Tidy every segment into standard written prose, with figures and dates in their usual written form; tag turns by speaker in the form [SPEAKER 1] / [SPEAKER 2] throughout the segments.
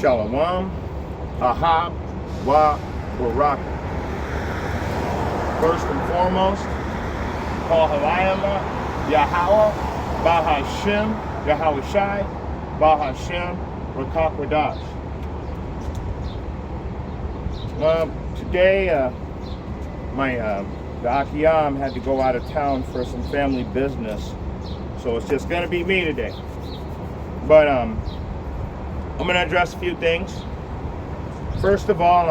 [SPEAKER 1] Shalom, Ahab, Wa, Baraka. First and foremost, Kol Halayama, Yahweh, Bahashem, Yahawashi, Bahashem, Rakak Radash. Today, the Akiyam had to go out of town for some family business, so it's just gonna be me today. But I'm gonna address a few things. First of all,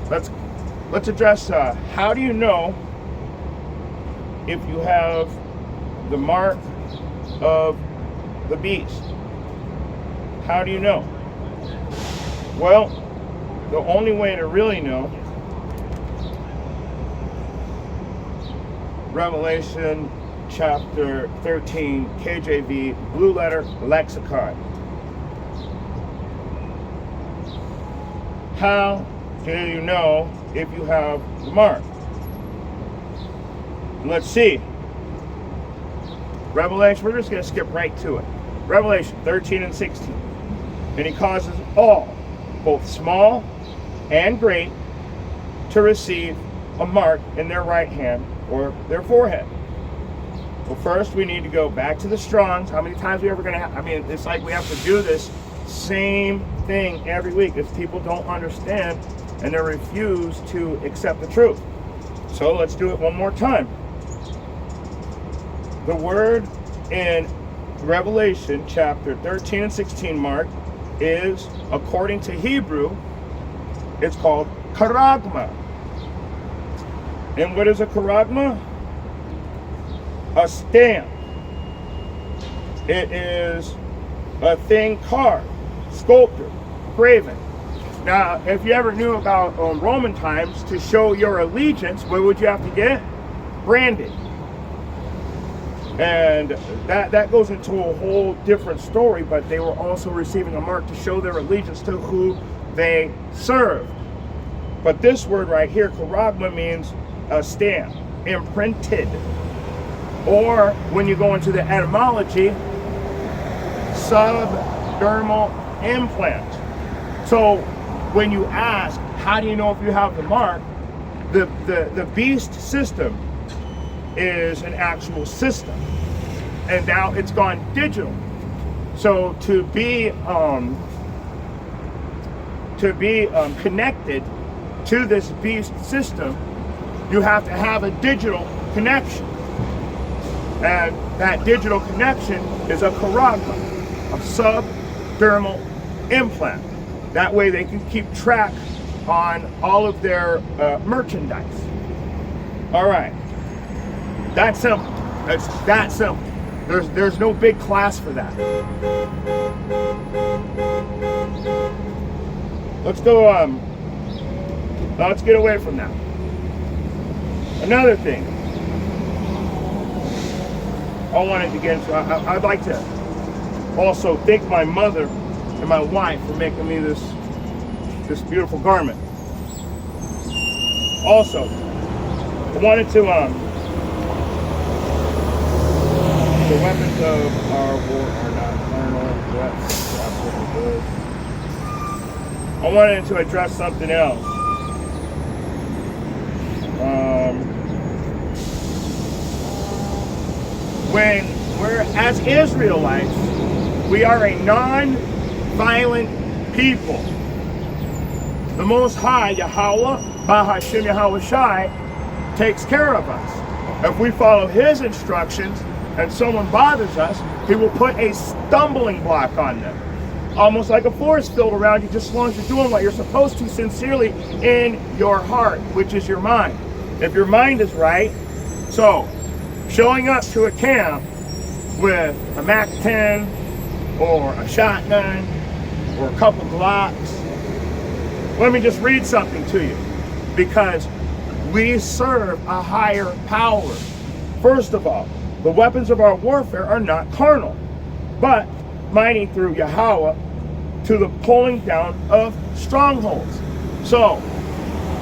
[SPEAKER 1] let's address how do you know if you have the mark of the beast? How do you know? Well, the only way to really know, Revelation chapter 13, KJV, Blue Letter Lexicon. How do you know if you have the mark? Let's see. Revelation, we're just going to skip right to it. Revelation 13 and 16. And he causes all, both small and great, to receive a mark in their right hand or their forehead. Well, first we need to go back to the Strongs. How many times are we ever going to have? I mean, it's like we have to do this same thing every week if people don't understand and they refuse to accept the truth. So let's do it one more time. The word in Revelation chapter 13 and 16 mark is, according to Hebrew, it's called charagma. And what is a charagma? A stamp. It is a thing carved, sculpted, graven. Now, if you ever knew about Roman times, to show your allegiance, what would you have to get? Branded. And that goes into a whole different story, but they were also receiving a mark to show their allegiance to who they served. But this word right here, charagma, means a stamp, imprinted. Or when you go into the etymology, subdermal implant. So when you ask, how do you know if you have the mark? The beast system is an actual system, and now it's gone digital. So to be connected to this beast system, you have to have a digital connection, and that digital connection is a charagma, a subdermal implant. That way they can keep track on all of their merchandise. All right. That's simple. It's that simple. There's no big class for that. Let's go. Let's get away from that. Another thing I wanted to get into. I'd like to also thank my mother and my wife for making me this beautiful garment. Also, I wanted to the weapons of our war are not carnal. That's absolutely good. I wanted to address something else. When we're, as Israelites, we are a non-violent people. The Most High, Yahweh, Bahashem Yahawashi, takes care of us. If we follow His instructions, and someone bothers us, He will put a stumbling block on them. Almost like a force field around you, just as long as you're doing what you're supposed to sincerely in your heart, which is your mind. If your mind is right, so showing up to a camp with a MAC-10 or a shotgun or a couple Glocks, let me just read something to you, because we serve a higher power. First of all, the weapons of our warfare are not carnal, but mighty through Yahweh to the pulling down of strongholds. So,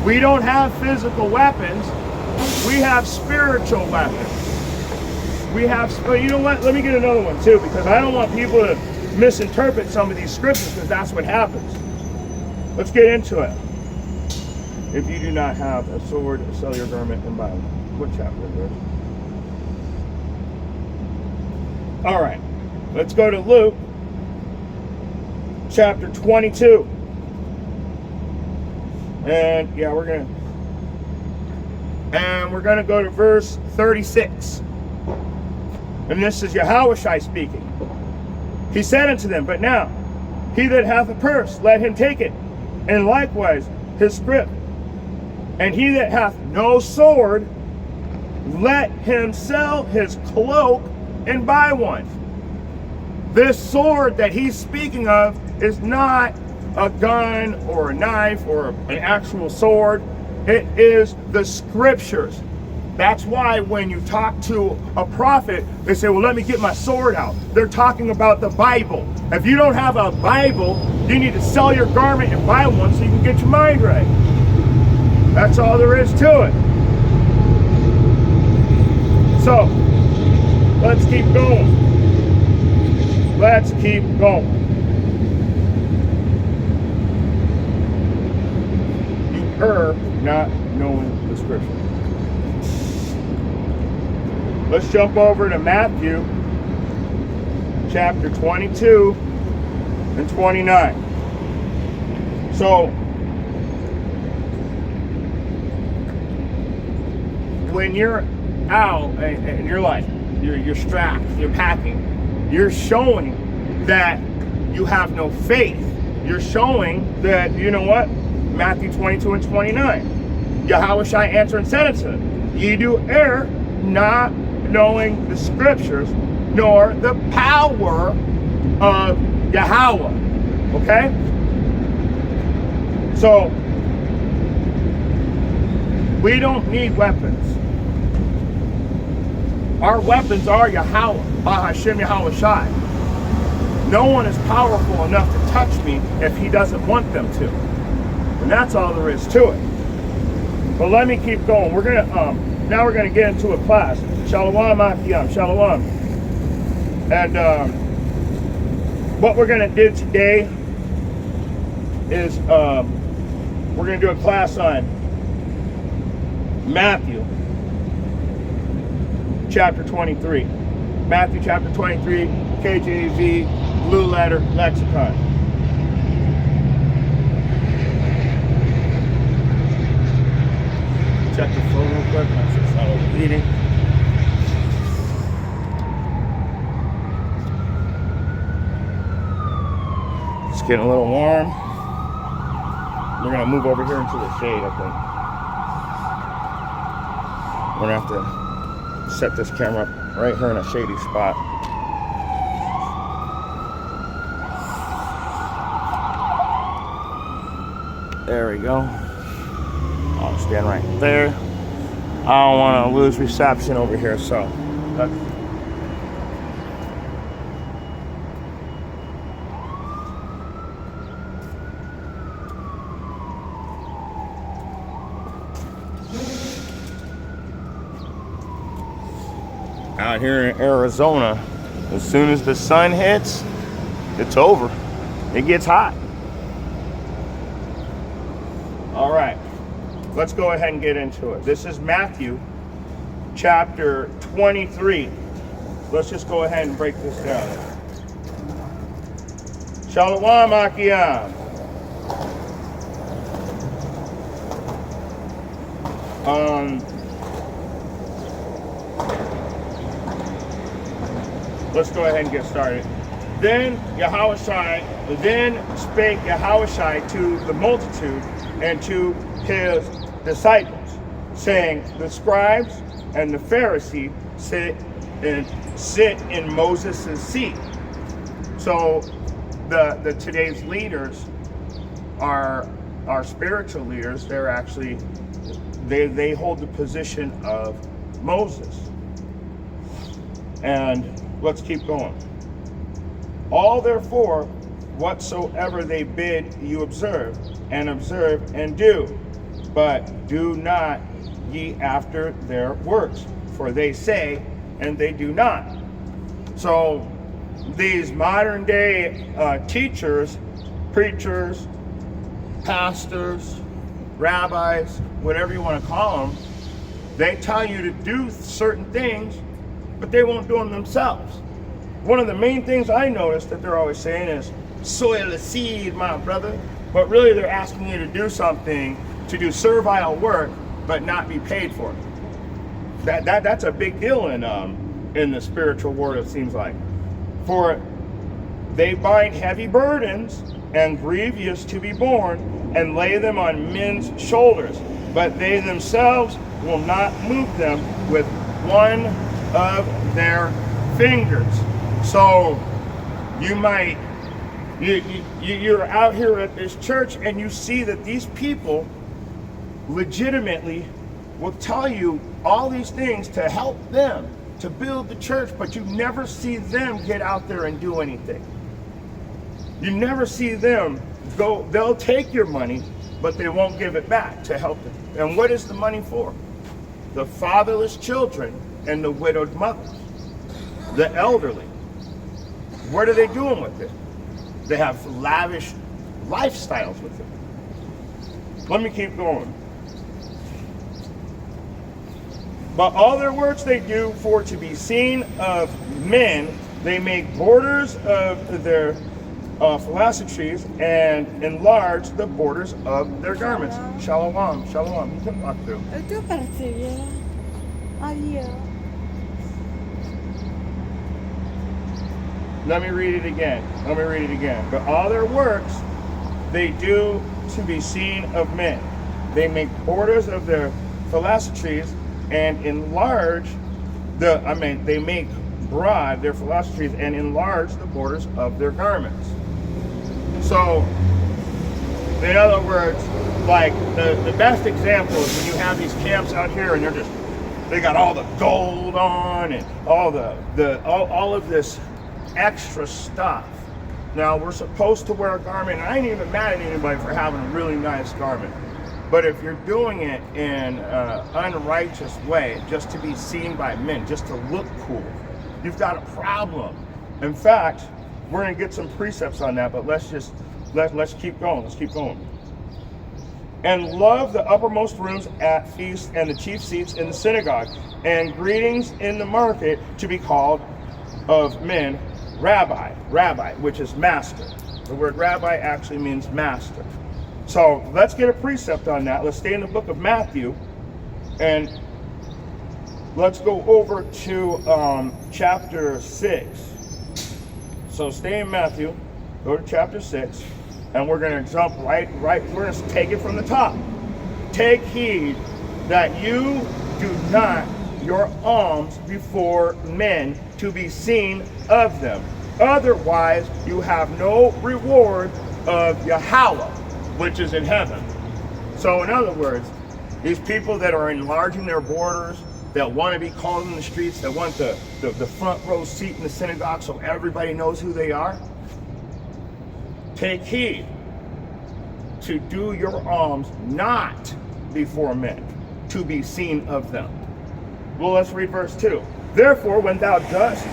[SPEAKER 1] we don't have physical weapons, we have spiritual weapons. We have, you know what, let me get another one too, because I don't want people to misinterpret some of these scriptures, because that's what happens. Let's get into it. If you do not have a sword, sell your garment and buy one. What chapter is it? All right. Let's go to Luke chapter 22. And yeah, we're gonna go to verse 36. And this is Yahushua speaking. He said unto them, but now, he that hath a purse, let him take it, and likewise his scrip. And he that hath no sword, let him sell his cloak and buy one. This sword that he's speaking of is not a gun or a knife or an actual sword. It is the scriptures. That's why when you talk to a prophet, they say, well, let me get my sword out. They're talking about the Bible. If you don't have a Bible, you need to sell your garment and buy one so you can get your mind right. That's all there is to it. So, let's keep going. Let's keep going. You err not knowing the scripture. Let's jump over to Matthew chapter 22 and 29. So, when you're out and you're like, you're strapped, you're packing, you're showing that you have no faith. You're showing that, you know what? Matthew 22 and 29. Yahushua answered and said unto them, ye do err, not knowing the scriptures, nor the power of Yahweh. Okay? So, we don't need weapons. Our weapons are Yahweh, Bahashem Yahushua. No one is powerful enough to touch me if he doesn't want them to. And that's all there is to it. But let me keep going. We're gonna now we're gonna get into a class. Shalom Akiyam, Shalom. And what we're gonna do today is we're gonna do a class on Matthew chapter 23. Matthew chapter 23, KJV, Blue Letter Lexicon. Check the phone real quick. Make sure it's not overheating. It's getting a little warm. We're gonna move over here into the shade, I think. We're gonna have to set this camera up right here in a shady spot. There we go. I'll stand right there. I don't want to lose reception over here, so that's out here in Arizona. As soon as the sun hits, it's over. It gets hot. All right, let's go ahead and get into it. This is Matthew chapter 23. Let's just go ahead and break this down. Shalom Akiyam. Let's go ahead and get started. Then spake Yahushua to the multitude and to his disciples, saying, the scribes and the Pharisees sit in Moses' seat. So the today's leaders are spiritual leaders. They're actually they hold the position of Moses. And let's keep going. All therefore, whatsoever they bid you observe and do, but do not ye after their works, for they say and they do not. So these modern day teachers, preachers, pastors, rabbis, whatever you want to call them, they tell you to do certain things, but they won't do them themselves. One of the main things I noticed that they're always saying is, sow the seed, my brother. But really they're asking you to do something, to do servile work, but not be paid for it. That's a big deal in the spiritual world, it seems like. For they bind heavy burdens and grievous to be borne, and lay them on men's shoulders, but they themselves will not move them with one of their fingers. So you're out here at this church and you see that these people legitimately will tell you all these things to help them to build the church, but you never see them get out there and do anything. You never see them go. They'll take your money, but they won't give it back to help them. And what is the money for? The fatherless children and the widowed mothers, the elderly. What are they doing with it? They have lavish lifestyles with it. Let me keep going. But all their works they do for to be seen of men, they make borders of their phylacteries and enlarge the borders of their garments. Shalom, shalom. You can walk through. Let me read it again. But all their works they do to be seen of men. They make borders of their phylacteries and enlarge they make broad their phylacteries and enlarge the borders of their garments. So, in other words, like the best example is when you have these camps out here and they got all the gold on and all of this extra stuff. Now we're supposed to wear a garment, and I ain't even mad at anybody for having a really nice garment. But if you're doing it in an unrighteous way, just to be seen by men, just to look cool, you've got a problem. In fact, we're gonna get some precepts on that, but let's keep going. And love the uppermost rooms at feasts and the chief seats in the synagogue, and greetings in the market to be called of men rabbi, which is master. The word rabbi actually means master. So let's get a precept on that. Let's stay in the book of Matthew, and let's go over to chapter 6. So stay in Matthew, go to chapter 6, and we're going to jump right. We're going to take it from the top. Take heed that you do not your alms before men to be seen of them. Otherwise, you have no reward of Yahweh, which is in heaven. So in other words, these people that are enlarging their borders, that want to be called in the streets, that want the front row seat in the synagogue so everybody knows who they are, take heed to do your alms not before men, to be seen of them. Well, let's read verse 2. Therefore, when thou doest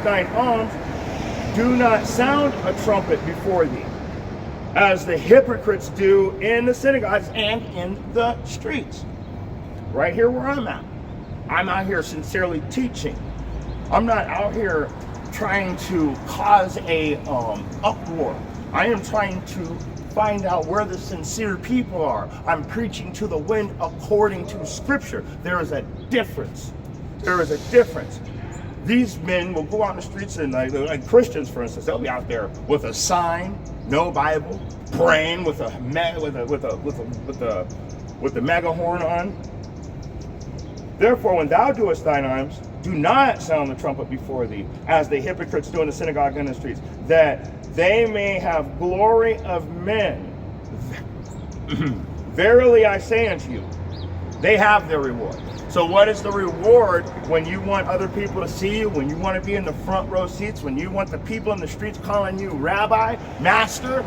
[SPEAKER 1] thine alms, do not sound a trumpet before thee, as the hypocrites do in the synagogues and in the streets. Right here where I'm at. I'm out here sincerely teaching. I'm not out here trying to cause a uproar. I am trying to find out where the sincere people are. I'm preaching to the wind according to Scripture. There is a difference. These men will go out in the streets and like Christians, for instance, they'll be out there with a sign, no Bible, praying with the mega horn on. Therefore, when thou doest thine alms, do not sound the trumpet before thee, as the hypocrites do in the synagogue and the streets, that they may have glory of men. Verily I say unto you, they have their reward. So what is the reward when you want other people to see you, when you want to be in the front row seats, when you want the people in the streets calling you rabbi, master?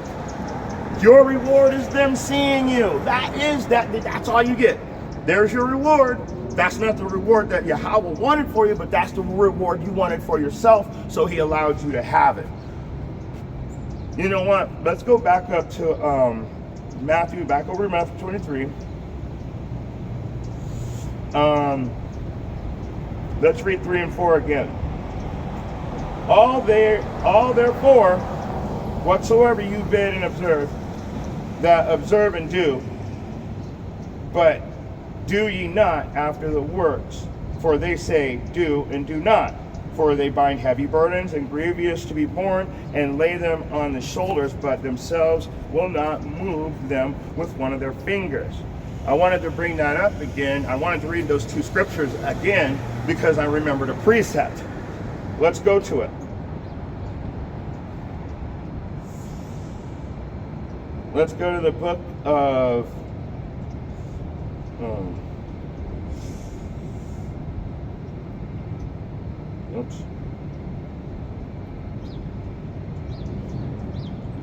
[SPEAKER 1] Your reward is them seeing you. That's all you get. There's your reward. That's not the reward that Yahweh wanted for you, but that's the reward you wanted for yourself, so he allowed you to have it. You know what? Let's go back up to Matthew, back over to Matthew 23. Let's read 3 and 4 again. All therefore, whatsoever you bid and observe, that observe and do, but do ye not after the works, for they say, do and do not. For they bind heavy burdens and grievous to be borne, and lay them on the shoulders, but themselves will not move them with one of their fingers. I wanted to bring that up again. I wanted to read those 2 scriptures again because I remembered a precept. Let's go to it. Let's go to the book of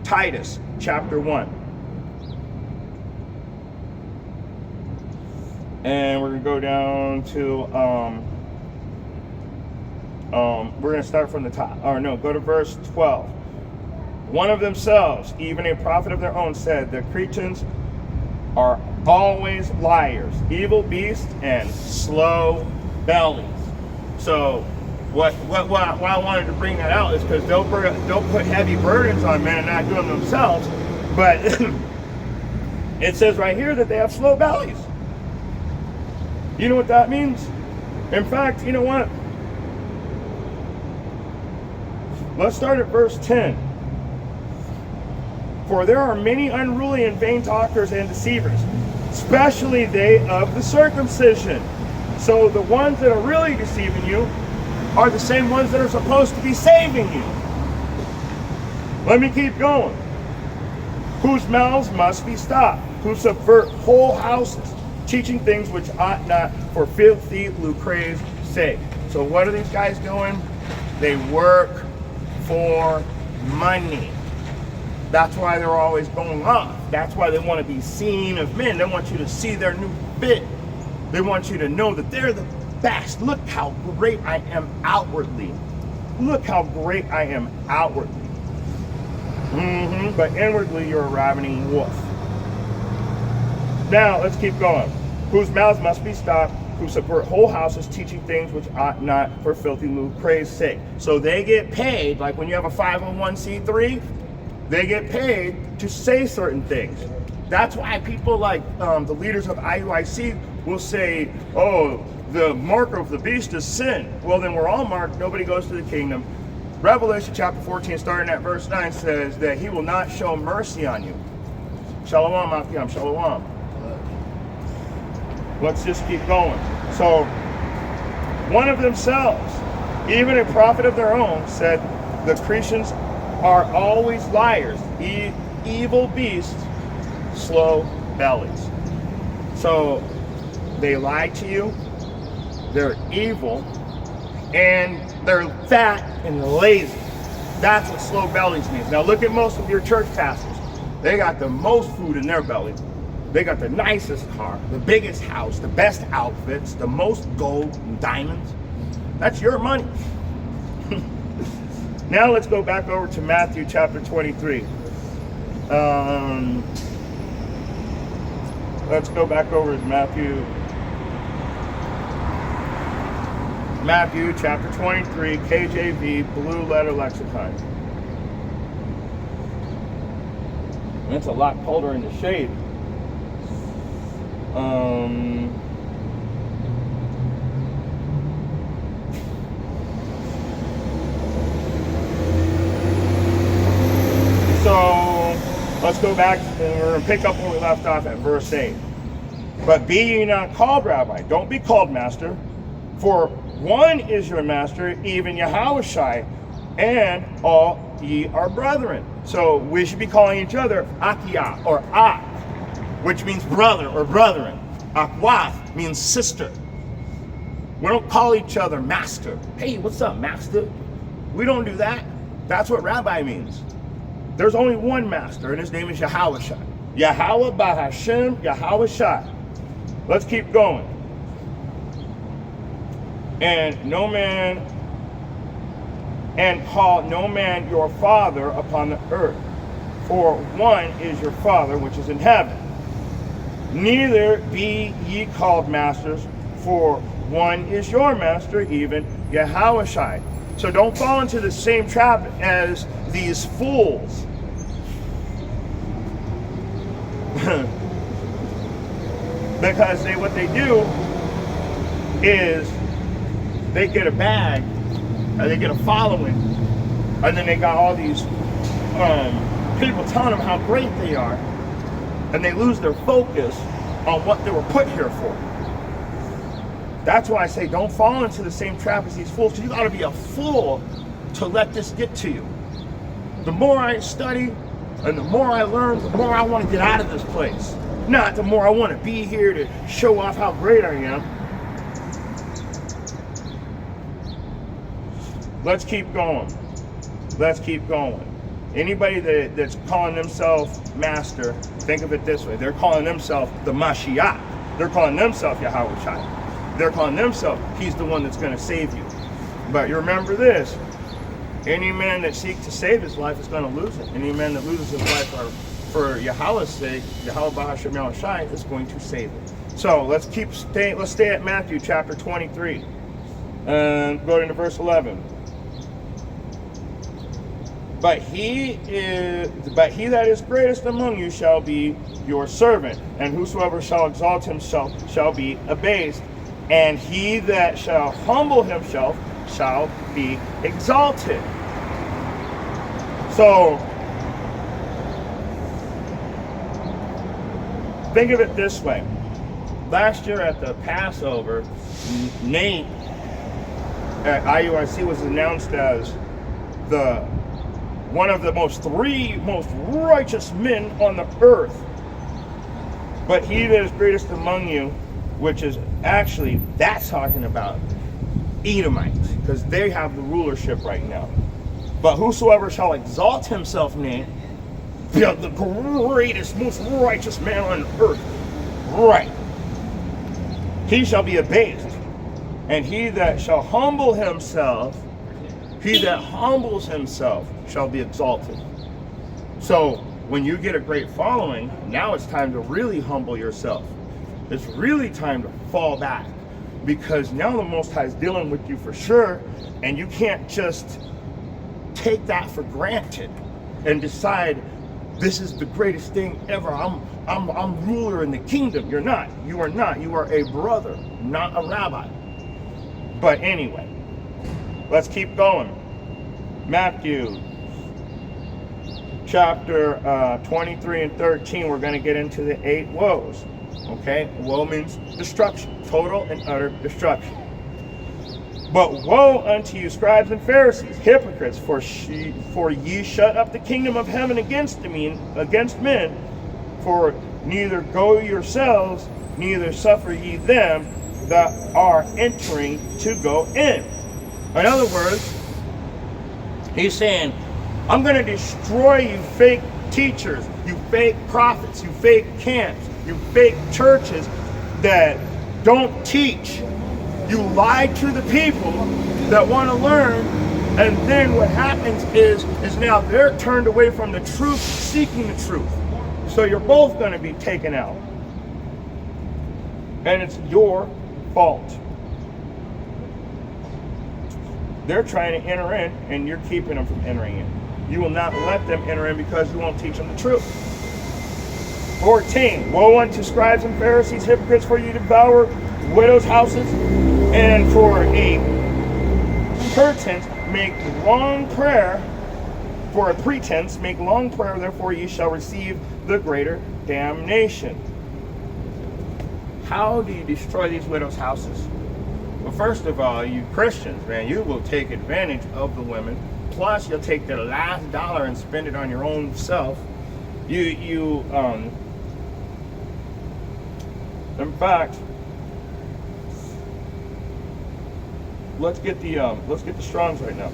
[SPEAKER 1] Titus chapter 1. And we're going to go down to we're going to start from the top. Or no, go to verse 12. One of themselves, even a prophet of their own, said, the Cretans are always liars, evil beasts, and slow bellies. So why I wanted to bring that out is because they'll put heavy burdens on men and not do them themselves. But it says right here that they have slow bellies. You know what that means? In fact, you know what? Let's start at verse 10. For there are many unruly and vain talkers and deceivers, especially they of the circumcision. So the ones that are really deceiving you are the same ones that are supposed to be saving you. Let me keep going. Whose mouths must be stopped, who subvert whole houses, teaching things which ought not, for filthy lucre's sake. So what are these guys doing? They work for money. That's why they're always going off. That's why they want to be seen of men. They want you to see their new fit. They want you to know that they're the best. Look how great I am outwardly. Look how great I am outwardly. But inwardly you're a ravening wolf. Now let's keep going. Whose mouths must be stopped, who subvert whole houses, teaching things which ought not, for filthy lucre's sake. So they get paid, like when you have a 501c3, they get paid to say certain things. That's why people like the leaders of IUIC will say, oh, the mark of the beast is sin. Well, then we're all marked. Nobody goes to the kingdom. Revelation chapter 14, starting at verse 9, says that he will not show mercy on you. Shalom, Akim, shalom. Let's just keep going. So, one of themselves, even a prophet of their own, said the Cretans are always liars, evil beasts, slow bellies. So they lie to you, they're evil, and they're fat and lazy. That's what slow bellies means. Now look at most of your church pastors. They got the most food in their belly. They got the nicest car, the biggest house, the best outfits, the most gold and diamonds. That's your money. Now let's go back over to Matthew chapter 23. Let's go back over to Matthew chapter 23, KJV, Blue Letter Lexicon. It's a lot colder in the shade. So let's go back and we're going to pick up where we left off at verse 8. But be ye not called rabbi, don't be called master, for one is your master, even Yahushai, and all ye are brethren. So we should be calling each other Akia or Ak, which means brother or brethren. Akwath means sister. We don't call each other master. Hey, what's up, master? We don't do that. That's what rabbi means. There's only one master, and his name is Yahushai. Yahweh Bahashem Yahushai. Let's keep going. and call no man your father upon the earth, for one is your Father which is in heaven. Neither be ye called masters, for one is your master, even Yahushua. So don't fall into the same trap as these fools. Because what they do is they get a bag, or they get a following, and then they got all these people telling them how great they are, and they lose their focus on what they were put here for. That's why I say don't fall into the same trap as these fools, because you got to be a fool to let this get to you. The more I study and the more I learn, the more I want to get out of this place. Not the more I want to be here to show off how great I am. Let's keep going. Let's keep going. Anybody that's calling themselves master, think of it this way. They're calling themselves the Mashiach. They're calling themselves Yahushua. They're calling themselves, he's the one that's going to save you. But you remember this. Any man that seeks to save his life is going to lose it. Any man that loses his life for Yahweh's sake, Yahweh Bahashem Yahushai is going to save it. So let's stay at Matthew chapter 23. And go into verse 11. But he that is greatest among you shall be your servant, and whosoever shall exalt himself shall be abased, and he that shall humble himself shall be exalted. So think of it this way. Last year at the Passover, Nate at IUIC was announced as one of the three most righteous men on the earth. But he that is greatest among you, which is actually, that's talking about Edomites, because they have the rulership right now. But whosoever shall exalt himself, Nate, be the greatest, most righteous man on earth, right, he shall be abased. And he that shall humble himself, he that humbles himself shall be exalted. So when you get a great following, now it's time to really humble yourself. It's really time to fall back, because now the Most High is dealing with you for sure, and you can't just take that for granted and decide this is the greatest thing ever. I'm ruler in the kingdom. You're not. You are not. You are a brother, not a rabbi. But anyway, let's keep going. Matthew chapter 23 and 13, we're going to get into the 8 woes. Okay? Woe means destruction, total and utter destruction. But woe unto you, scribes and Pharisees, hypocrites, for ye shut up the kingdom of heaven against men, for neither go yourselves, neither suffer ye them that are entering to go in. In other words, he's saying, I'm going to destroy you fake teachers, you fake prophets, you fake camps, you fake churches that don't teach. You lie to the people that want to learn, and then what happens is now they're turned away from the truth, seeking the truth. So you're both going to be taken out. And it's your fault. They're trying to enter in, and you're keeping them from entering in. You will not let them enter in because you won't teach them the truth. 14. Woe unto scribes and Pharisees, hypocrites, for you devour widows' houses, and for a pretense make long prayer. For a pretense make long prayer, therefore ye shall receive the greater damnation. How do you destroy these widows' houses? Well, first of all, you Christians, man, you will take advantage of the women. Plus, you'll take their last dollar and spend it on your own self. In fact, let's get the Strongs right now.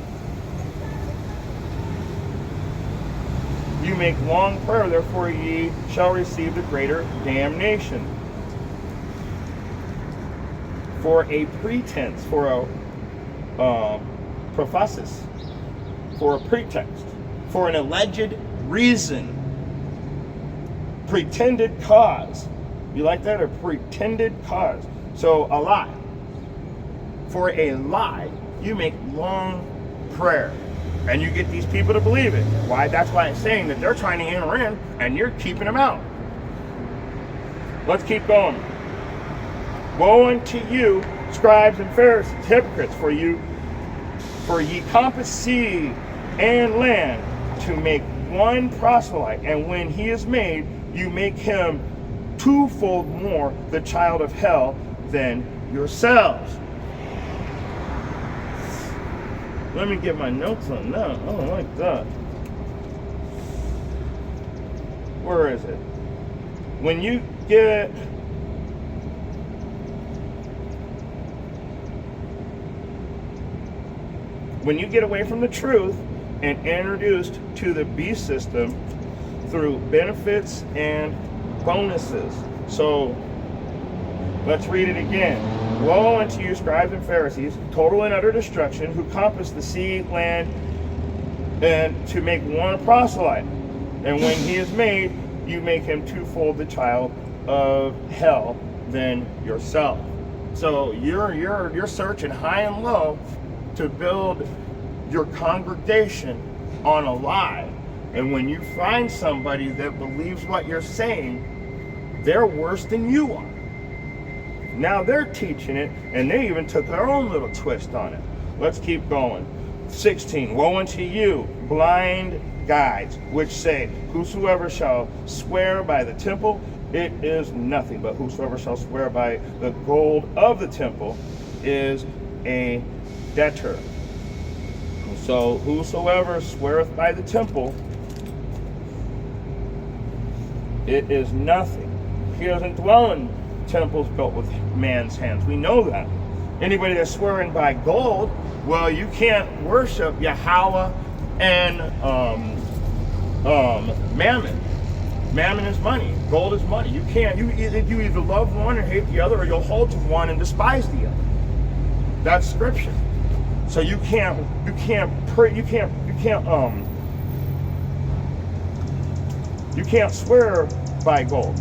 [SPEAKER 1] You make long prayer, therefore ye shall receive the greater damnation. for a pretense, for a prophesis, for a pretext, for an alleged reason, pretended cause. You like that? A pretended cause. So a lie. For a lie, you make long prayer. And you get these people to believe it. Why? That's why it's saying that they're trying to enter in and you're keeping them out. Let's keep going. Woe unto you, scribes and Pharisees, hypocrites, for ye compass sea and land to make one proselyte, and when he is made, you make him twofold more the child of hell than yourselves. Let me get my notes on that. I don't like that. Where is it? When you get away from the truth and introduced to the beast system through benefits and bonuses. So let's read it again. Woe unto you, scribes and Pharisees, total and utter destruction, who compass the sea, land, and to make one proselyte. And when he is made, you make him twofold the child of hell than yourself. So you're searching high and low to build your congregation on a lie. And when you find somebody that believes what you're saying, they're worse than you are. Now they're teaching it, and they even took their own little twist on it. Let's keep going. 16, woe unto you, blind guides, which say, whosoever shall swear by the temple, it is nothing, but whosoever shall swear by the gold of the temple is a debtor. So whosoever sweareth by the temple, it is nothing. He doesn't dwell in temples built with man's hands. We know that. Anybody that's swearing by gold, well, you can't worship Yahweh and Mammon. Mammon is money. Gold is money. You can't. You either love one or hate the other, or you'll hold to one and despise the other. That's scripture. So you can't swear by gold.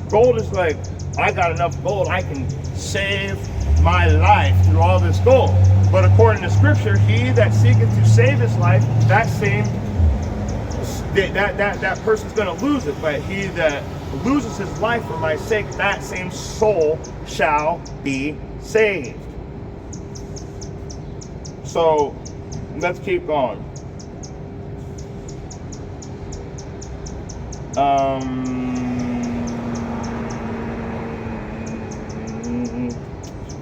[SPEAKER 1] Gold is like, I got enough gold, I can save my life through all this gold. But according to scripture, he that seeketh to save his life, that person's going to lose it. But he that loses his life for my sake, that same soul shall be saved. So let's keep going.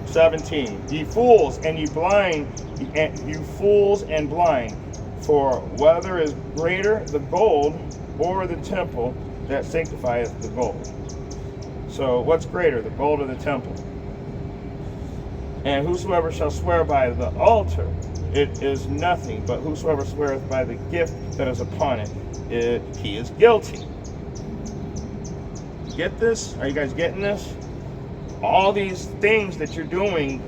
[SPEAKER 1] 17, ye fools, and ye blind, you fools and blind, for whether is greater the gold or the temple that sanctifieth the gold? So what's greater, the gold or the temple? And whosoever shall swear by the altar, it is nothing, but whosoever sweareth by the gift that is upon it, he is guilty. Get this? Are you guys getting this? All these things that you're doing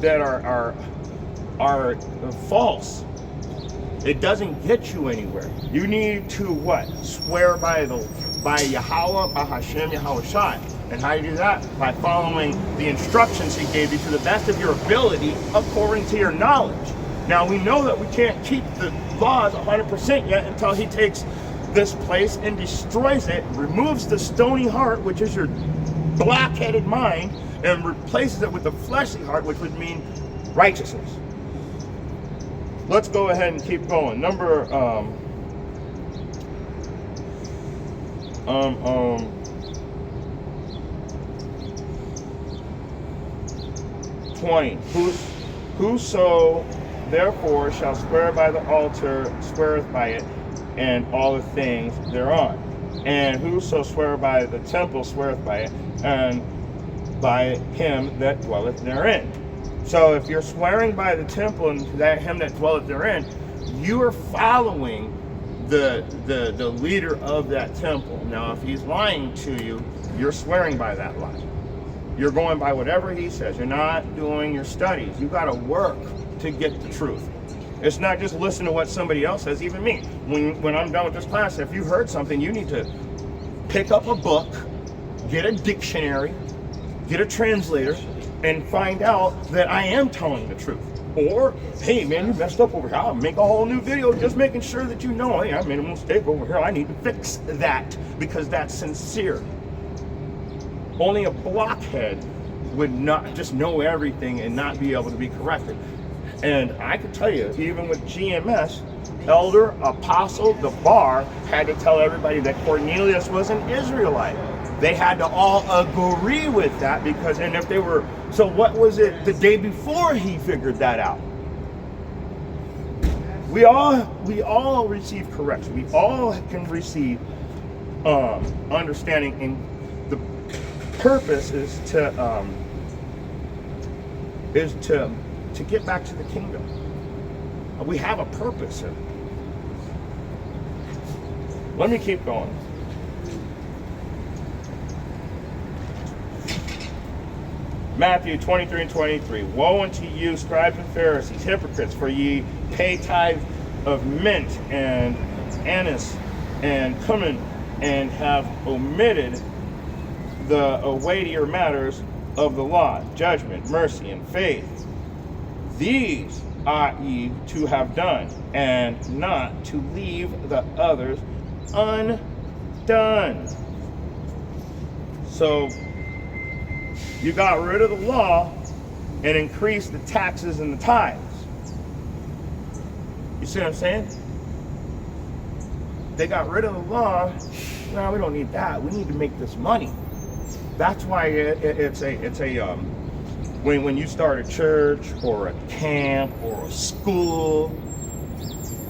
[SPEAKER 1] that are false, it doesn't get you anywhere. You need to what? Swear by Yahweh, by Hashem Yahweh Shai. And how do you do that? By following the instructions he gave you to the best of your ability according to your knowledge. Now we know that we can't keep the laws 100% yet until he takes this place and destroys it, removes the stony heart, which is your black-headed mind, and replaces it with the fleshly heart, which would mean righteousness. Let's go ahead and keep going. Number 20. Whoso therefore shall swear by the altar sweareth by it, and all the things thereon. And whoso swear by the temple sweareth by it, and by him that dwelleth therein. So if you're swearing by the temple and that him that dwelleth therein, you are following the leader of that temple. Now if he's lying to you, you're swearing by that lie. You're going by whatever he says. You're not doing your studies. You got to work to get the truth. It's not just listen to what somebody else says, even me. When I'm done with this class, if you heard something, you need to pick up a book, get a dictionary, get a translator, and find out that I am telling the truth. Or, hey man, you messed up over here. I'll make a whole new video just making sure that you know, hey, I made a mistake over here. I need to fix that because that's sincere. Only a blockhead would not just know everything and not be able to be corrected. And I can tell you, even with GMS, Elder Apostle Gabar had to tell everybody that Cornelius was an Israelite. They had to all agree with that because, and if they were, so what was it the day before he figured that out? We all receive correction. We all can receive understanding, and the purpose is to get back to the kingdom. We have a purpose here. Let me keep going. Matthew 23 and 23. Woe unto you, scribes and Pharisees, hypocrites, for ye pay tithe of mint and anise and cumin, and have omitted the weightier matters of the law, judgment, mercy, and faith. These ought ye to have done, and not to leave the others undone. So you got rid of the law and increased the taxes and the tithes. You see what I'm saying? They got rid of the law. No, we don't need that. We need to make this money. That's why when you start a church or a camp or a school,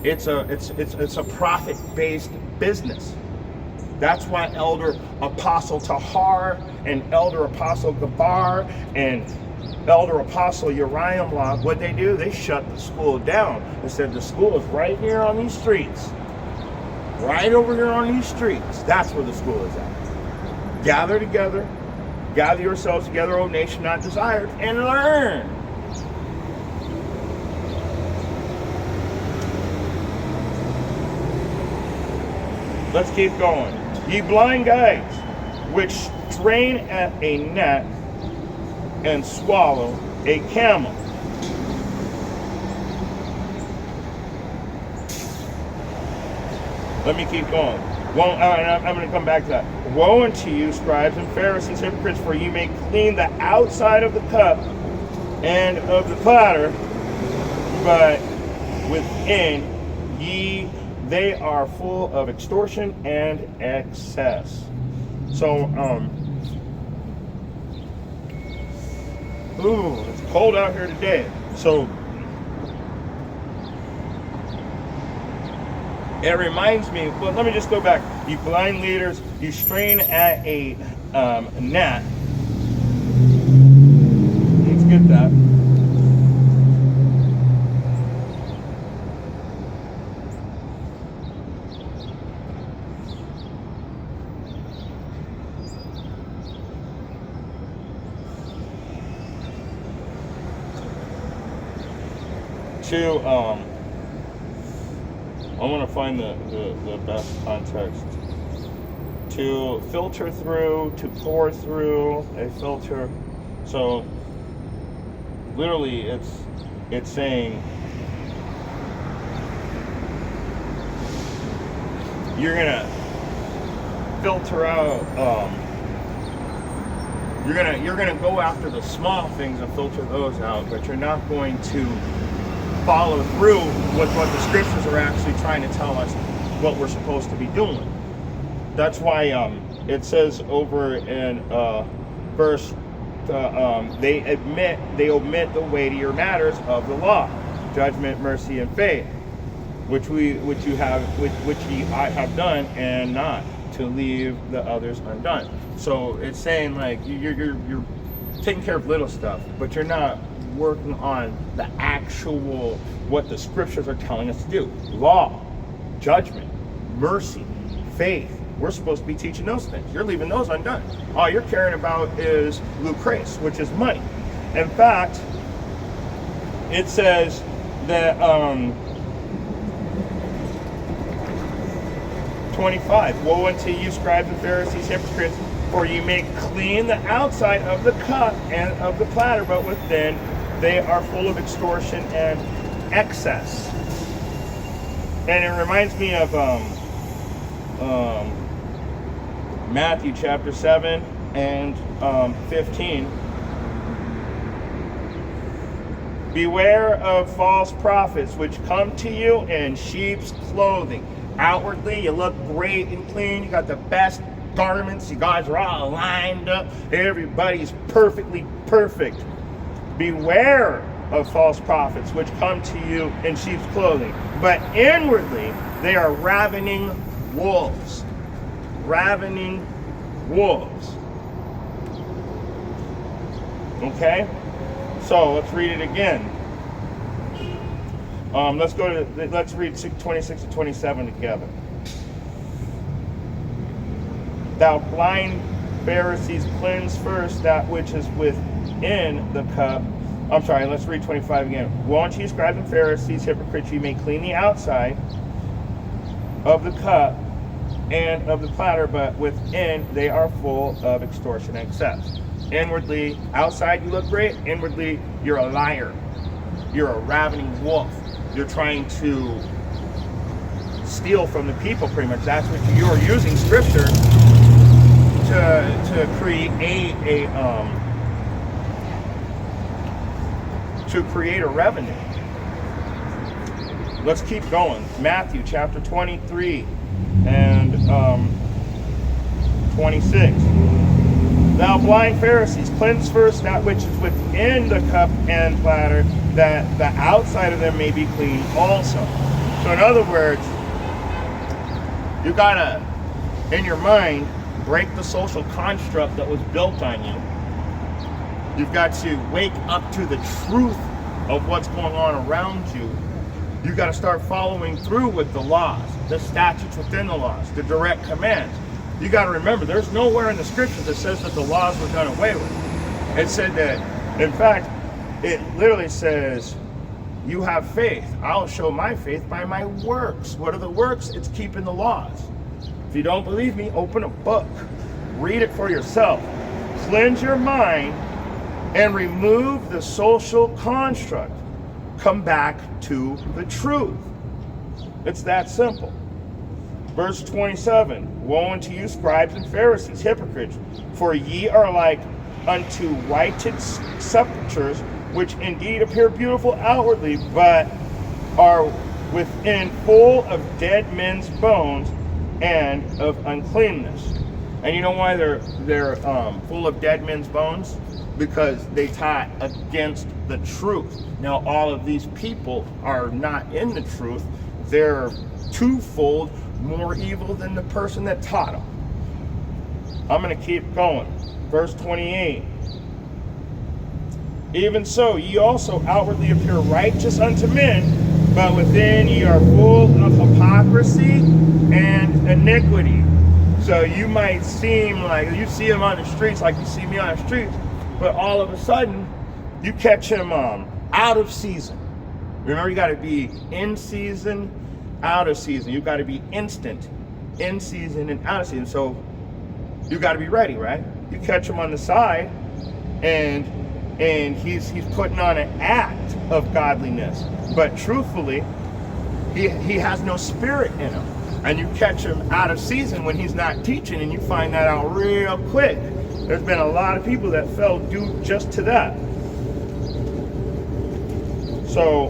[SPEAKER 1] it's a profit-based business. That's why Elder Apostle Tahar and Elder Apostle Gabar and Elder Apostle Uriah Log, what they do, they shut the school down. They said the school is right here on these streets. Right over here on these streets. That's where the school is at. Gather together. Gather yourselves together, O nation not desired, and learn. Let's keep going. Ye blind guides, which strain at a gnat and swallow a camel. Let me keep going. Well, I'm going to come back to that. Woe unto you, scribes and Pharisees, hypocrites, for ye may clean the outside of the cup and of the platter, but within they are full of extortion and excess. So, it's cold out here today. So, it reminds me, well, let me just go back. You blind leaders, you strain at a gnat. Let's get that. I want to find the best context. To filter through, to pour through a filter. So literally it's saying you're gonna filter out you're gonna go after the small things and filter those out, but you're not going to follow through with what the scriptures are actually trying to tell us what we're supposed to be doing. That's why it says over in verse they omit the weightier matters of the law, judgment, mercy, and faith, which ye have done, and not to leave the others undone. So it's saying like you're taking care of little stuff, but you're not working on the actual what the scriptures are telling us to do. Law, judgment, mercy, faith, We're supposed to be teaching those things. You're leaving those undone. All you're caring about is lucrece, which is money. In fact, it says that 25, woe unto you, scribes and Pharisees, hypocrites, for you make clean the outside of the cup and of the platter, but within they are full of extortion and excess. And it reminds me of Matthew chapter 7 and 15. Beware of false prophets which come to you in sheep's clothing. Outwardly, you look great and clean. You got the best garments. You guys are all lined up. Everybody's perfectly perfect. Beware of false prophets which come to you in sheep's clothing, but inwardly they are ravening wolves. Ravening wolves. Okay? So let's read it again. Let's read 26 to 27 together. Thou blind Pharisees, cleanse first that which is within the cup. I'm sorry, let's read 25 again. Woe unto you, scribes and Pharisees, hypocrites, you may clean the outside of the cup and of the platter, but within they are full of extortion and excess. Inwardly, outside you look great. Inwardly, you're a liar. You're a ravening wolf. You're trying to steal from the people, pretty much. That's what you're using scripture to create a revenue. Let's keep going. Matthew chapter 23 and 26. Thou blind Pharisees, cleanse first that which is within the cup and platter, that the outside of them may be clean also. So in other words, you gotta, in your mind, break the social construct that was built on you. You've got to wake up to the truth of what's going on around you. You've got to start following through with the laws, the statutes within the laws, the direct commands. You got to remember, there's nowhere in the scripture that says that the laws were done away with. It said that, in fact, it literally says, you have faith. I'll show my faith by my works. What are the works? It's keeping the laws. If you don't believe me, open a book. Read it for yourself. Cleanse your mind and remove the social construct. Come back to the truth. It's that simple. Verse 27, woe unto you, scribes and Pharisees, hypocrites, for ye are like unto whited sepulchres, which indeed appear beautiful outwardly, but are within full of dead men's bones and of uncleanness. And you know why they're full of dead men's bones? Because they taught against the truth. Now all of these people are not in the truth. They're twofold more evil than the person that taught them. I'm going to keep going. Verse 28. Even so, ye also outwardly appear righteous unto men, but within ye are full of hypocrisy and iniquity. So you might seem like, you see him on the streets like you see me on the streets, but all of a sudden, you catch him out of season. Remember, you got to be in season, out of season. You got to be instant, in season and out of season. So you got to be ready, right? You catch him on the side, and he's putting on an act of godliness, but truthfully, he has no spirit in him. And you catch him out of season when he's not teaching, and you find that out real quick. There's been a lot of people that fell due just to that. So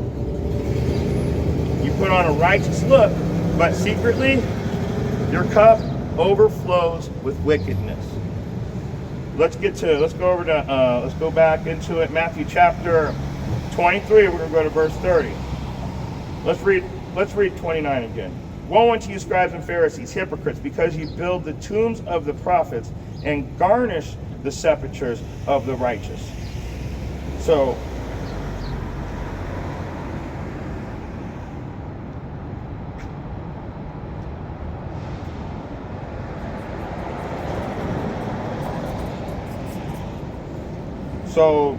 [SPEAKER 1] you put on a righteous look, but secretly your cup overflows with wickedness. Let's go back into it. Matthew chapter 23. We're going to go to verse 30. Let's read 29 again. Woe unto you, scribes and Pharisees, hypocrites, because you build the tombs of the prophets and garnish the sepulchres of the righteous. So So,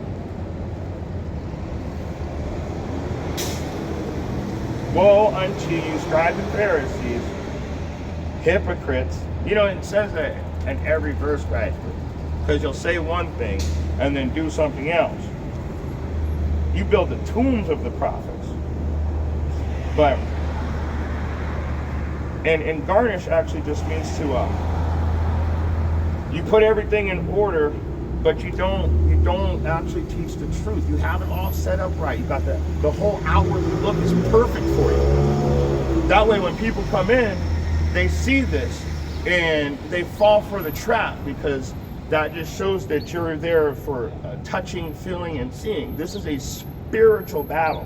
[SPEAKER 1] woe unto you, scribes and Pharisees, hypocrites. You know, it says that in every verse, right? Because you'll say one thing and then do something else. You build the tombs of the prophets. But, and garnish actually just means to, you put everything in order, but you don't actually teach the truth. You have it all set up right. You got the whole outward look is perfect for you. That way when people come in, they see this and they fall for the trap, because that just shows that you're there for touching, feeling, and seeing. This is a spiritual battle.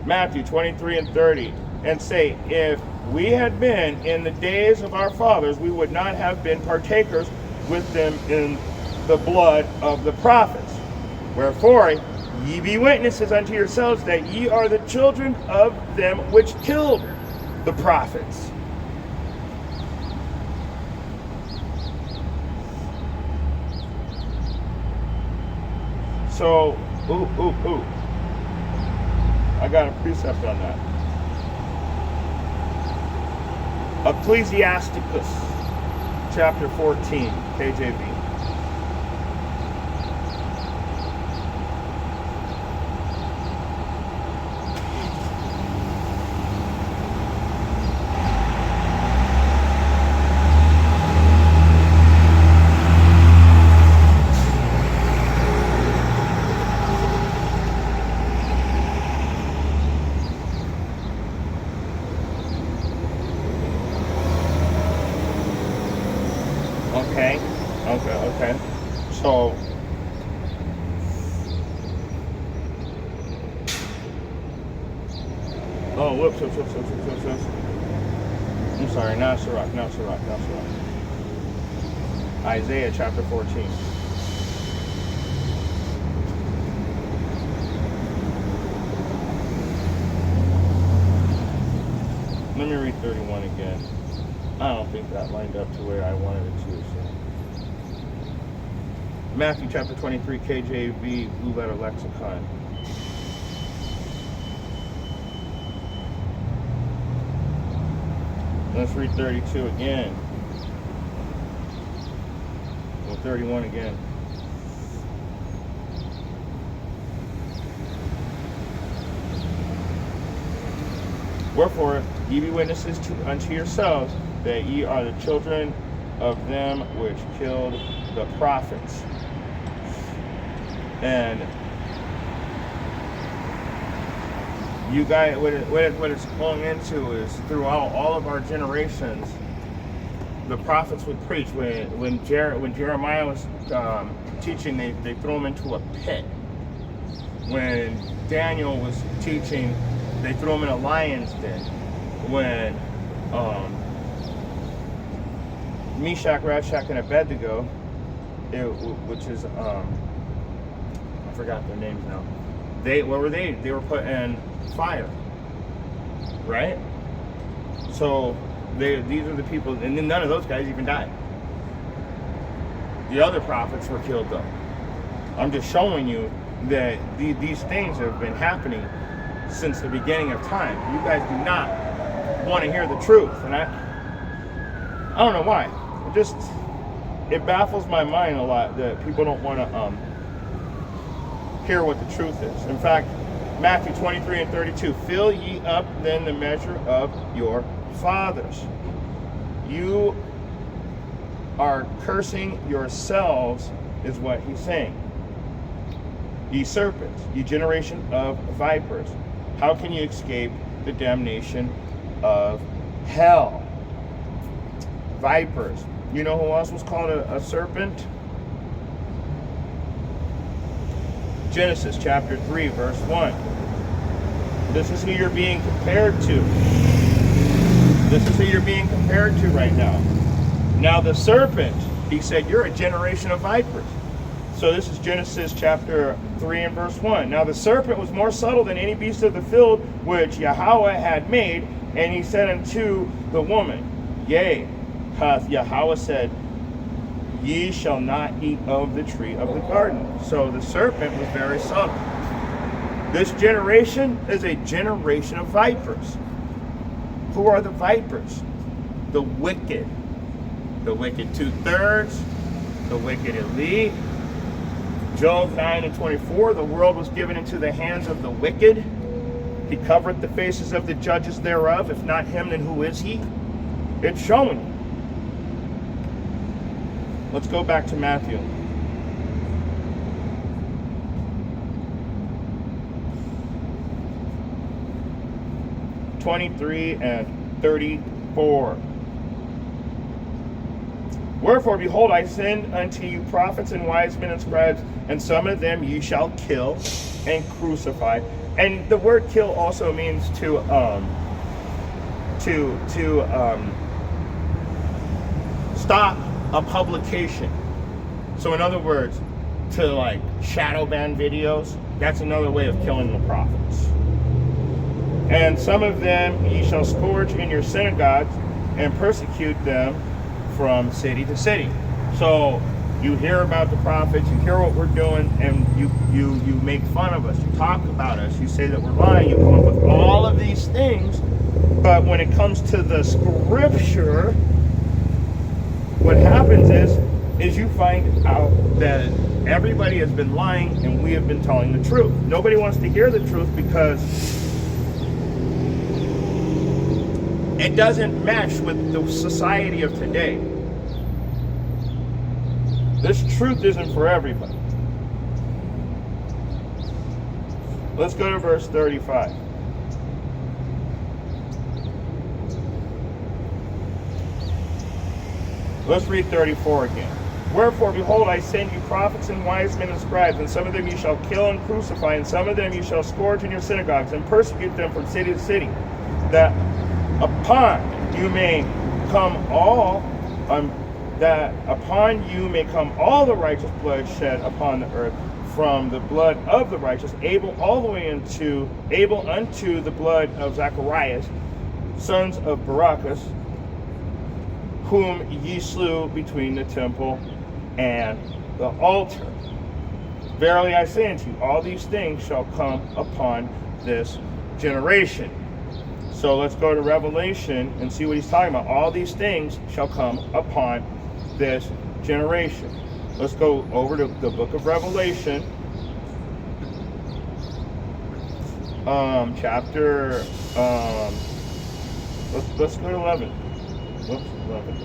[SPEAKER 1] Matthew 23 and 30. And say, if we had been in the days of our fathers, we would not have been partakers with them in the blood of the prophets. Wherefore, ye be witnesses unto yourselves that ye are the children of them which killed the prophets. So, I got a precept on that. Ecclesiasticus, chapter 14, KJV. Okay. So, whoops. I'm sorry, now Sirach. Isaiah chapter 14. Let me read 31 again. I don't think that lined up to where I wanted it to. So. Matthew chapter 23, KJV, Blue Letter Lexicon. Let's read 32 again. Well, 31 again. Wherefore, ye be witnesses unto yourselves that ye are the children of them which killed the prophets. And you guys, what it's going into is throughout all of our generations, the prophets would preach. When Jeremiah was teaching, they threw him into a pit. When Daniel was teaching, they threw him in a lion's den. When Meshach, Rashach, and Abednego, which is I forgot their names now. What were they? They were put in fire, right? So these are the people, and then none of those guys even died. The other prophets were killed though. I'm just showing you that these things have been happening since the beginning of time. You guys do not want to hear the truth, and I don't know why. It baffles my mind a lot that people don't want to hear what the truth is. In fact, Matthew 23 and 32, fill ye up then the measure of your fathers. You are cursing yourselves, is what he's saying. Ye serpents, ye generation of vipers, how can you escape the damnation of hell? Vipers. You know who else was called a serpent? Genesis chapter 3, verse 1. This is who you're being compared to. This is who you're being compared to right now. Now the serpent, he said, you're a generation of vipers. So this is Genesis chapter 3 and verse 1. Now the serpent was more subtle than any beast of the field which Yahweh had made, and he said unto the woman, yea, hath Yahweh said, ye shall not eat of the tree of the garden. So the serpent was very subtle. This generation is a generation of vipers. Who are the vipers? The wicked. The wicked 2/3, the wicked elite. Job 9:24, the world was given into the hands of the wicked. He covereth the faces of the judges thereof. If not him, then who is he? It's showing you. Let's go back to Matthew. (23-34). Wherefore, behold, I send unto you prophets and wise men and scribes, and some of them ye shall kill and crucify. And the word kill also means to stop a publication. So in other words, to like shadow ban videos, that's another way of killing the prophets. And some of them ye shall scourge in your synagogues and persecute them from city to city. So you hear about the prophets, you hear what we're doing, and you make fun of us, you talk about us, you say that we're lying, you come up with all of these things. But when it comes to the scripture, what happens is you find out that everybody has been lying and we have been telling the truth. Nobody wants to hear the truth because it doesn't match with the society of today. This truth isn't for everybody. Let's go to verse 35. Let's read 34 again. Wherefore, behold, I send you prophets and wise men and scribes, and some of them you shall kill and crucify, and some of them you shall scourge in your synagogues, and persecute them from city to city, that upon you may come all the righteous blood shed upon the earth, from the blood of the righteous, Abel unto the blood of Zacharias, sons of Barachas, whom ye slew between the temple and the altar. Verily I say unto you, all these things shall come upon this generation. So let's go to Revelation and see what he's talking about. All these things shall come upon this generation. Let's go over to the book of Revelation, chapter, let's go to 11. Whoops, 11.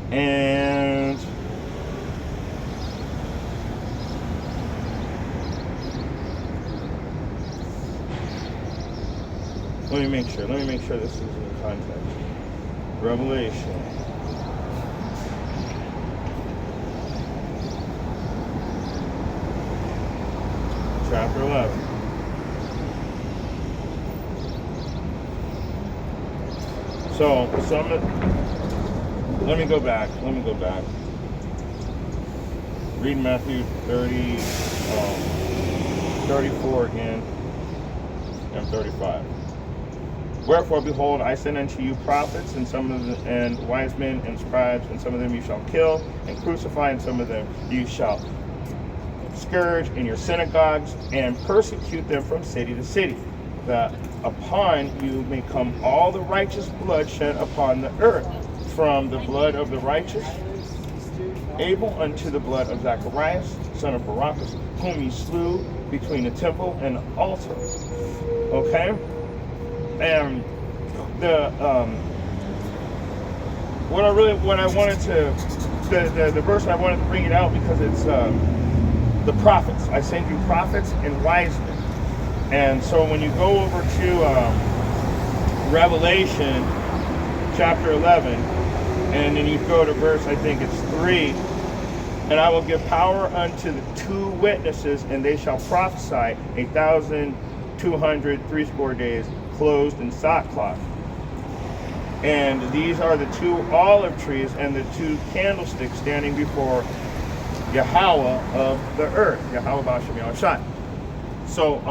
[SPEAKER 1] And let me make sure this is in context. Revelation. Chapter 11. So, let me go back. Read Matthew 34 again, and 35. Wherefore, behold, I send unto you prophets, and and wise men and scribes, and some of them you shall kill and crucify, and some of them you shall scourge in your synagogues and persecute them from city to city, that upon you may come all the righteous blood shed upon the earth, from the blood of the righteous Abel unto the blood of Zacharias, son of Barachas, whom ye slew between the temple and the altar. Okay? And the verse I wanted to bring it out because it's the prophets. I send you prophets and wise men. And so when you go over to Revelation chapter 11, and then you go to verse, I think it's 3, and I will give power unto the 2 witnesses, and they shall prophesy 1,260 days, clothed in sackcloth. And these are the 2 olive trees and the 2 candlesticks standing before Yahweh of the earth, Yahweh Bashem Yahushai. So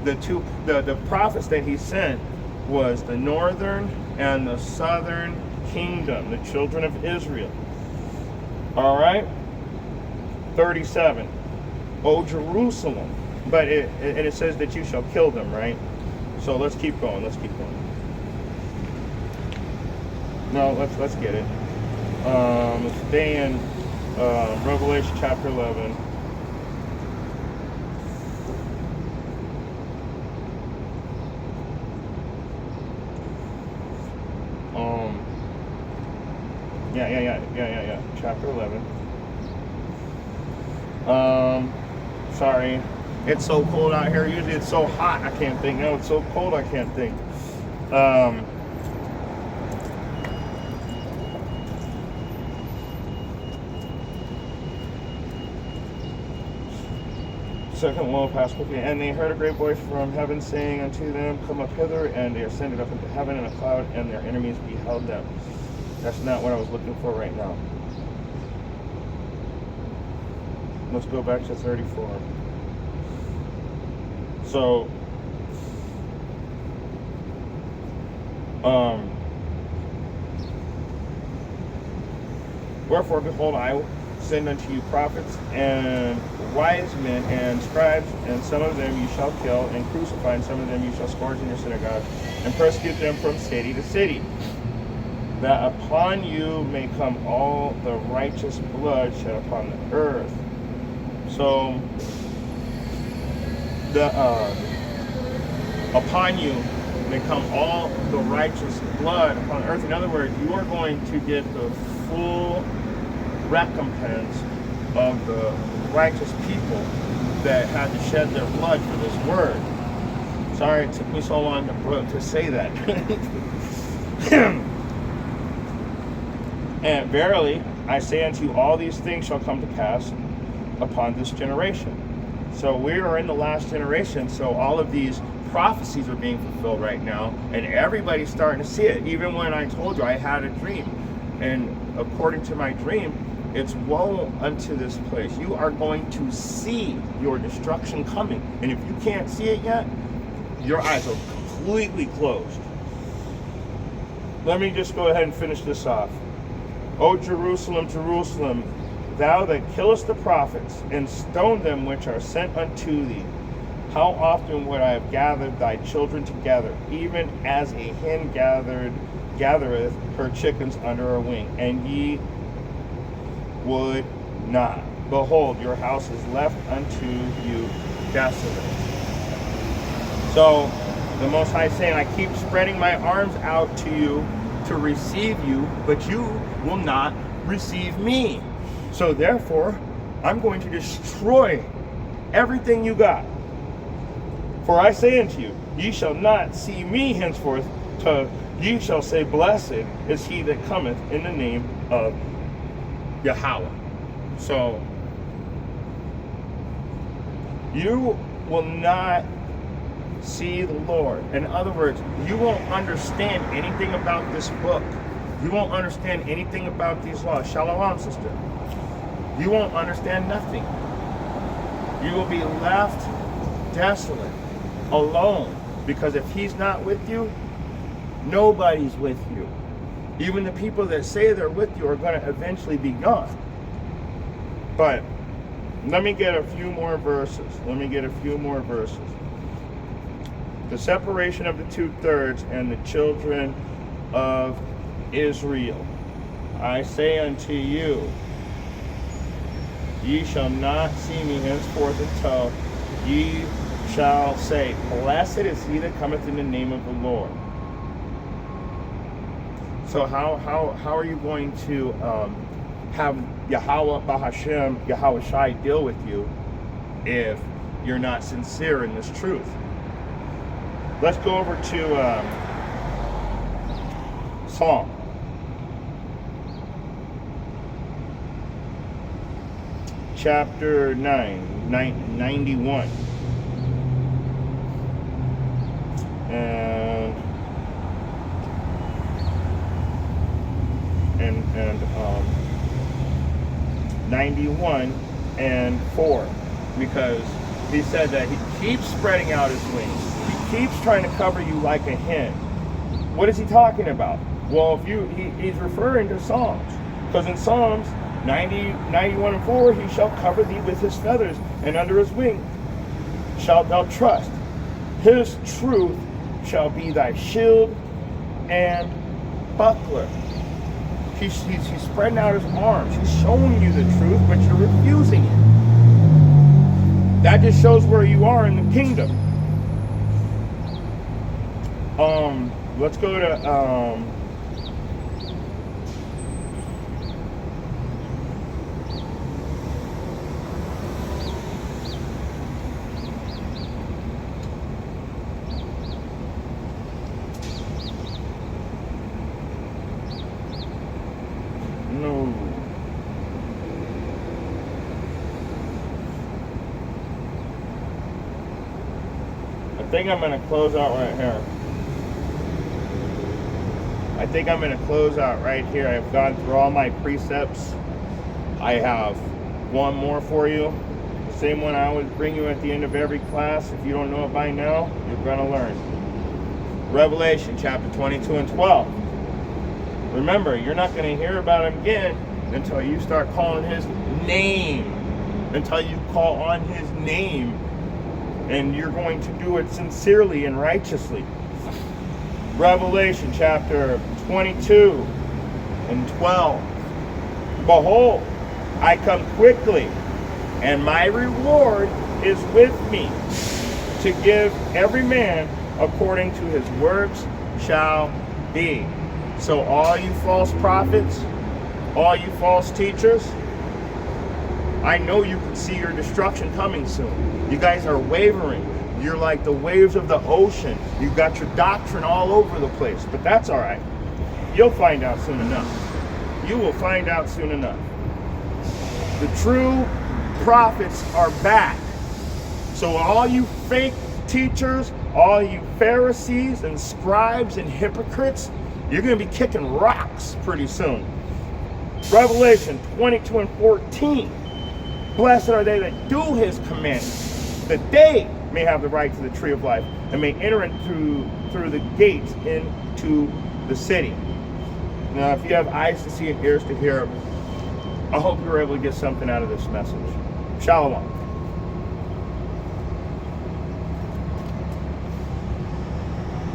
[SPEAKER 1] the prophets that he sent was the northern and the southern kingdom, the children of Israel. All right, 37. O Jerusalem, but it says that you shall kill them, right? So let's keep going. Let's keep going. No, let's get it. Let's stay in Revelation chapter 11. Yeah. Chapter 11. Sorry. It's so cold out here. Usually it's so hot I can't think. No, it's so cold I can't think. Second woe passed quickly, and they heard a great voice from heaven saying unto them, Come up hither, and they ascended up into heaven in a cloud, and their enemies beheld them. That's not what I was looking for right now. Let's go back to 34. So, wherefore, behold, I will send unto you prophets and wise men and scribes, and some of them you shall kill and crucify, and some of them you shall scourge in your synagogue, and persecute them from city to city, that upon you may come all the righteous blood shed upon the earth. So, upon you may come all the righteous blood upon earth. In other words, you are going to get the full recompense of the righteous people that had to shed their blood for this word. Sorry it took me so long to say that. And verily, I say unto you, all these things shall come to pass upon this generation. So we are in the last generation, so all of these prophecies are being fulfilled right now, and everybody's starting to see it. Even when I told you I had a dream, and according to my dream, it's woe unto this place. You are going to see your destruction coming, and if you can't see it yet, your eyes are completely closed. Let me just go ahead and finish this off. O Jerusalem, Jerusalem, thou that killest the prophets, and stone them which are sent unto thee, how often would I have gathered thy children together, even as a hen gathereth her chickens under her wing, and ye would not. Behold, your house is left unto you desolate. So the Most High is saying, I keep spreading my arms out to you to receive you, but you will not receive me. So therefore, I'm going to destroy everything you got. For I say unto you, ye shall not see me henceforth, till ye shall say, Blessed is he that cometh in the name of Yahweh. So, you will not see the Lord. In other words, you won't understand anything about this book. You won't understand anything about these laws. Shalom, sister. You won't understand nothing. You will be left desolate, alone, because if he's not with you, nobody's with you. Even the people that say they're with you are going to eventually be gone. But let me get a few more verses. The separation of the 2/3 and the children of Israel. I say unto you, ye shall not see me henceforth until ye shall say, Blessed is he that cometh in the name of the Lord. So how are you going to have Yahweh Bahashem, Yahweh Shai deal with you if you're not sincere in this truth? Let's go over to Psalm. Chapter 91. And 91 and 4, because He said that he keeps spreading out his wings. He keeps trying to cover you like a hen. What is he talking about? Well, he's referring to Psalms. Because in Psalms 90, 91 and 4, he shall cover thee with his feathers, and under his wing shalt thou trust. His truth shall be thy shield and buckler. He's spreading out his arms. He's showing you the truth, but you're refusing it. That just shows where you are in the kingdom. Let's go to no. I think I'm going to close out right here. I've gone through all my precepts. I have one more for you. The same one I always bring you at the end of every class. If you don't know it by now, you're going to learn. Revelation chapter 22 and 12. Remember, you're not going to hear about him again until you start calling his name. Until you call on his name. And you're going to do it sincerely and righteously. Revelation chapter 22 and 12. Behold, I come quickly, and my reward is with me, to give every man according to his works shall be. So all you false prophets, all you false teachers, I know you can see your destruction coming soon. You guys are wavering. You're like the waves of the ocean. You've got your doctrine all over the place, but that's all right. You'll find out soon enough. You will find out soon enough. The true prophets are back. So all you fake teachers, all you Pharisees and scribes and hypocrites, you're going to be kicking rocks pretty soon. Revelation 22 and 14. Blessed are they that do his commandments, that they may have the right to the tree of life, and may enter through the gates into the city. Now, if you have eyes to see and ears to hear, I hope you're able to get something out of this message. Shalom.